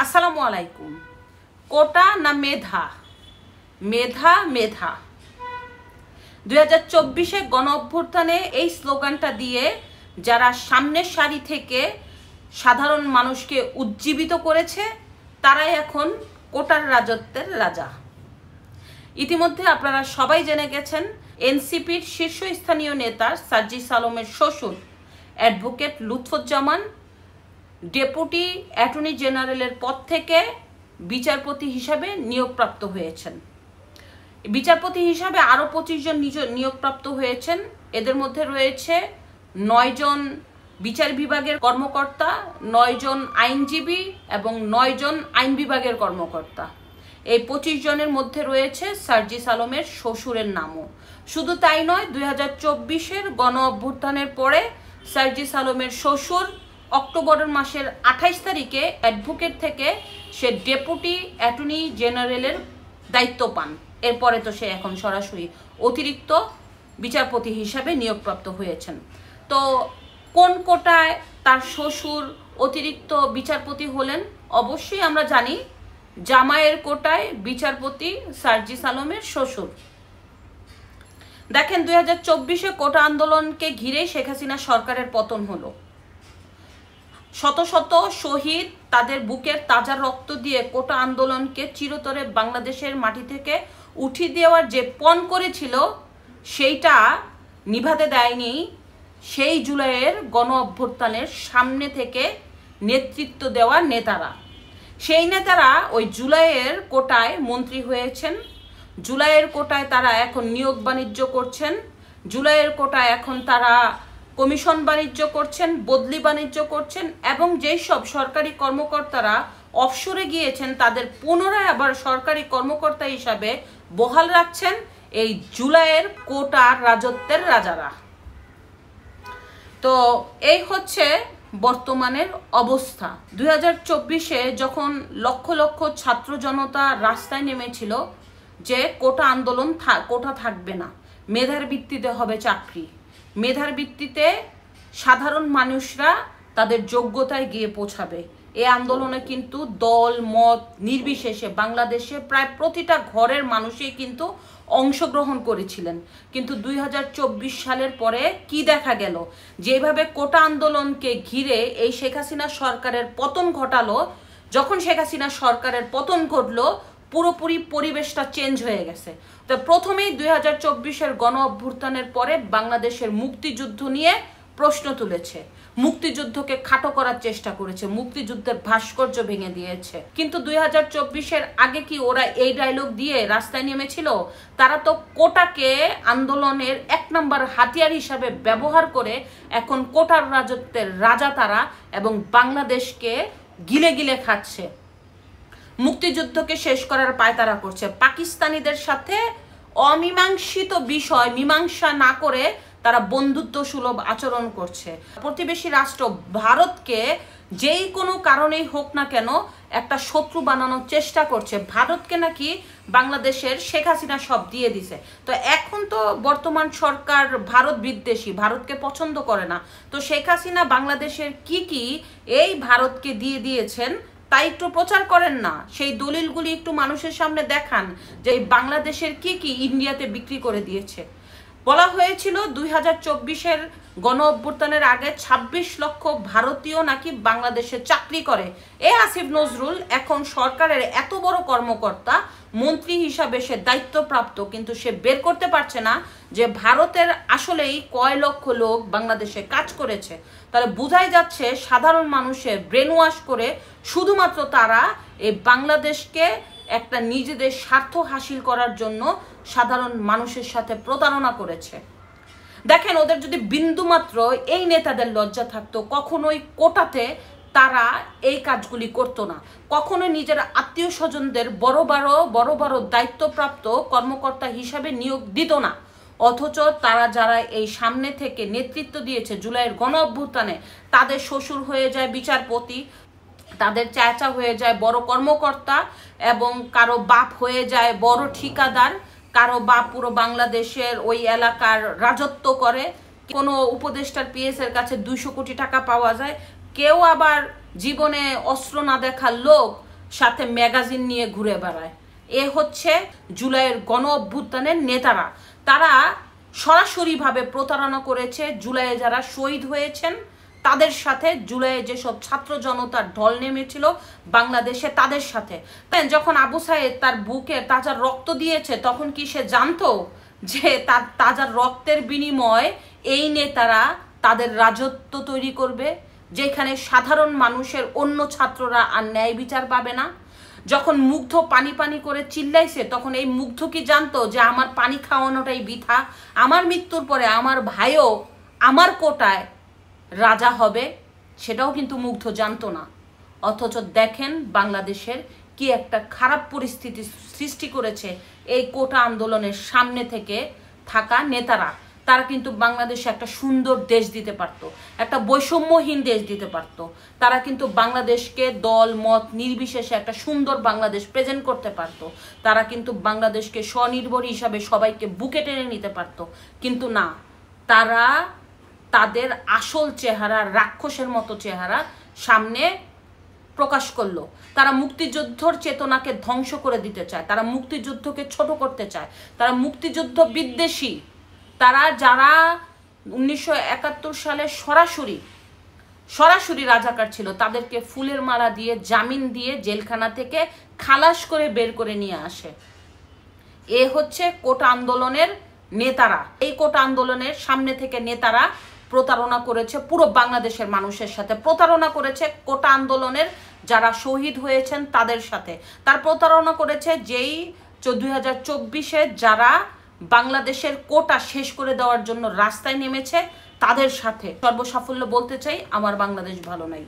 আসসালামু আলাইকুম। কোটা না মেধা? মেধা মেধা 2024-এ গণ অভ্যুত্থানে এই স্লোগানটা দিয়ে যারা সামনের সারি থেকে সাধারণ মানুষকে উজ্জীবিত করেছে তারাই এখন কোটার রাজত্বের রাজা। ইতিমধ্যে আপনারা সবাই জেনে গেছেন এনসিপির শীর্ষস্থানীয় নেতা সার্জিস আলমের শ্বশুর অ্যাডভোকেট লুৎফুজ্জামান ডেপুটি অ্যাটর্নি জেনারেলের পদ থেকে বিচারপতি হিসাবে নিয়োগপ্রাপ্ত হয়েছেন। বিচারপতি হিসাবে আরও 25 জন নিয়োগপ্রাপ্ত হয়েছেন। এদের মধ্যে রয়েছে 9 জন বিচার বিভাগের কর্মকর্তা, 9 জন আইনজীবী এবং 9 জন আইন বিভাগের কর্মকর্তা। এই 25 জনের মধ্যে রয়েছে সার্জিস আলমের শ্বশুরের নামও। শুধু তাই নয়, 2024-এর গণ অভ্যুত্থানের পরে সার্জিস আলমের শ্বশুর অক্টোবরের মাসের 28 তারিখে অ্যাডভোকেট থেকে সে ডেপুটি অ্যাটর্নি জেনারেলের দায়িত্ব পান। এরপরে তো সে এখন সরাসরি অতিরিক্ত বিচারপতি হিসাবে নিয়োগপ্রাপ্ত হয়েছেন। তো কোন কোটায় তার শ্বশুর অতিরিক্ত বিচারপতি হলেন? অবশ্যই আমরা জানি জামাইয়ের কোটায় বিচারপতি সার্জিস আলমের শ্বশুর। দেখেন, 2024-এ কোটা আন্দোলনকে ঘিরেই শেখ হাসিনা সরকারের পতন হলো। শত শত শহীদ তাদের বুকের তাজা রক্ত দিয়ে কোটা আন্দোলনকে চিরতরে বাংলাদেশের মাটি থেকে উঠিয়ে দেওয়ার যে পণ করেছিল সেইটা নিভাতে দেয়নি সেই জুলাইয়ের গণ অভ্যুত্থানের সামনে থেকে নেতৃত্ব দেওয়া নেতারা। সেই নেতারা ওই জুলাইয়ের কোটায় মন্ত্রী হয়েছেন, জুলাইয়ের কোটায় তারা এখন নিয়োগ বাণিজ্য করছেন, জুলাইয়ের কোটায় এখন তারা কমিশন বাণিজ্য করছেন, বদলি বাণিজ্য করছেন এবং যেই সব সরকারি কর্মকর্তারা অফশোরে গিয়েছেন তাদের পুনরায় আবার সরকারি কর্মকর্তা হিসাবে বহাল রাখছেন এই জুলাইয়ের কোটার রাজত্বের রাজারা। তো এই হচ্ছে বর্তমানের অবস্থা। 2024-এ যখন লক্ষ লক্ষ ছাত্র জনতা রাস্তায় নেমেছিল যে কোটা আন্দোলন কোটা থাকবে না, মেধার ভিত্তিতে হবে চাকরি, মেধার ভিত্তিতে সাধারণ মানুষরা তাদের যোগ্যতায় গিয়ে পৌঁছাবে, এই আন্দোলনে কিন্তু দল মত নির্বিশেষে বাংলাদেশে প্রায় প্রতিটা ঘরের মানুষই কিন্তু অংশগ্রহণ করেছিলেন। কিন্তু 2024 সালের পরে কি দেখা গেল? যেভাবে কোটা আন্দোলনকে ঘিরে এই শেখ হাসিনা সরকারের পতন ঘটালো, যখন শেখ হাসিনা সরকারের পতন ঘটলো পুরোপুরি পরিবেশটা চেঞ্জ হয়ে গেছে। তো প্রথমেই 2024-এর গণ অভ্যুত্থানের পরে বাংলাদেশের মুক্তিযুদ্ধ নিয়ে প্রশ্ন তুলেছে, মুক্তিযুদ্ধকে খাটো করার চেষ্টা করেছে, মুক্তিযুদ্ধের ভাস্কর্য ভেঙে দিয়েছে। কিন্তু 2024-এর আগে কি ওরা এই ডায়লগ দিয়ে রাস্তায় নেমেছিল? তারা তো কোটাকে আন্দোলনের 1 নম্বর হাতিয়ার হিসাবে ব্যবহার করে এখন কোটার রাজত্বের রাজা তারা এবং বাংলাদেশকে গিলে গিলে খাচ্ছে, মুক্তিযুদ্ধকে শেষ করার পায়তারা করছে। পাকিস্তানিদের সাথে অমীমাংসিত বিষয় মীমাংসা না করে তারা বন্ধুত্ব সুলভ আচরণ করছে। প্রতিবেশী রাষ্ট্র ভারতকে যেই কোনো কারণেই হোক না কেন একটা শত্রু বানানোর চেষ্টা করছে। ভারতকে নাকি বাংলাদেশের শেখ হাসিনা সব দিয়ে দিছে। তো এখন তো বর্তমান সরকার ভারত বিদ্বেষী, ভারতকে পছন্দ করে না। তো শেখ হাসিনা বাংলাদেশের কি এই ভারতকে দিয়ে দিয়েছেন তাই একটু প্রচার করেন না, সেই দলিলগুলি একটু মানুষের সামনে দেখান যে বাংলাদেশের কি ইন্ডিয়াতে বিক্রি করে দিয়েছে। বলা হয়েছিল 2024-এর গণ অভ্যুত্থানের আগে 26 লক্ষ ভারতীয় নাকি বাংলাদেশে চাকরি করে। আসিফ নজরুল এখন সরকারের এত বড় কর্মকর্তা, মন্ত্রী হিসাবে সে দায়িত্বপ্রাপ্ত, কিন্তু সে বের করতে পারছে না যে ভারতের আসলেই কয় লক্ষ লোক বাংলাদেশে কাজ করেছে। তাহলে বোঝাই যাচ্ছে সাধারণ মানুষের ব্রেন ওয়াশ করে শুধুমাত্র তারা এই বাংলাদেশকে একটা নিজেদের স্বার্থ হাসিল করার জন্য সাধারণ মানুষের সাথে প্রতারণা করেছে। দেখেন, ওদের যদি বিন্দুমাত্র এই নেতাদের লজ্জা থাকতো কখনোই কোটাতে তারা এই কাজগুলি করতো না, কখনোই নিজের আত্মীয় স্বজনদের বড় বড় দায়িত্বপ্রাপ্ত কর্মকর্তা হিসাবে নিয়োগ দিত না। অথচ তারা যারা এই সামনে থেকে নেতৃত্ব দিয়েছে জুলাইয়ের গণ অভ্যুত্থানে, তাদের শ্বশুর হয়ে যায় বিচারপতি, তাদের চাচা হয়ে যায় বড় কর্মকর্তা এবং কারো বাপ হয়ে যায় বড় ঠিকাদার, কারো বাপ পুরো বাংলাদেশের ওই এলাকার রাজত্ব করে, কোনো উপদেষ্টার পিএসের কাছে 200 কোটি টাকা পাওয়া যায়, কেউ আবার জীবনে অস্ত্র না দেখার লোক সাথে ম্যাগাজিন নিয়ে ঘুরে বেড়ায়। এ হচ্ছে জুলাইয়ের গণ অভ্যুত্থানের নেতারা। তারা সরাসরিভাবে প্রতারণা করেছে জুলাইয়ে যারা শহীদ হয়েছেন তাদের সাথে, জুলাইয়ে যেসব ছাত্র জনতার ঢল নেমেছিল বাংলাদেশে তাদের সাথে। যখন আবু সাইদ তার বুকে তাজা রক্ত দিয়েছে তখন কি সে জানতো যে তার তাজা রক্তের বিনিময়ে এই নেতারা তাদের রাজত্ব তৈরি করবে, যেখানে সাধারণ মানুষের অন্য ছাত্ররা আর ন্যায় বিচার পাবে না? যখন মুগ্ধ পানি পানি করে চিল্লাইছে তখন এই মুগ্ধ কি জানতো যে আমার পানি খাওয়ানোটাই বৃথা, আমার মৃত্যুর পরে আমার ভাইও আমার কোটায় রাজা হবে? সেটাও কিন্তু মুগ্ধ জানতো না। অথচ দেখেন বাংলাদেশের কি একটা খারাপ পরিস্থিতি সৃষ্টি করেছে এই কোটা আন্দোলনের সামনে থেকে থাকা নেতারা। তারা কিন্তু বাংলাদেশে একটা সুন্দর দেশ দিতে পারত, একটা বৈষম্যহীন দেশ দিতে পারত। তারা কিন্তু বাংলাদেশকে দল মত নির্বিশেষে একটা সুন্দর বাংলাদেশ প্রেজেন্ট করতে পারত। তারা কিন্তু বাংলাদেশকে স্বনির্ভর হিসাবে সবাইকে বুকে টেনে নিতে পারত। কিন্তু না, তারা তাদের আসল চেহারা, রাক্ষসের মতো চেহারা সামনে প্রকাশ করলো। তারা মুক্তিযুদ্ধর চেতনাকে ধ্বংস করে দিতে চায়, তারা মুক্তিযুদ্ধকে ছোট করতে চায়, তারা মুক্তিযুদ্ধ বিদ্বেষী। তারা যারা 1971 সালে সরাসরি রাজাকার ছিল তাদেরকে ফুলের মালা দিয়ে জামিন দিয়ে জেলখানা থেকে খালাস করে বের করে নিয়ে আসে। এ হচ্ছে কোটা আন্দোলনের নেতারা। এই কোটা আন্দোলনের সামনে থেকে নেতারা প্রতারণা করেছে পুরো বাংলাদেশের মানুষের সাথে, প্রতারণা করেছে কোটা আন্দোলনের যারা শহীদ হয়েছেন তাদের সাথে, তার প্রতারণা করেছে যেই 2024-এ যারা বাংলাদেশের কোটা শেষ করে দেওয়ার জন্য রাস্তায় নেমেছে তাদের সাথে। সর্বসাফল্য বলতে চাই, আমার বাংলাদেশ ভালো নাই।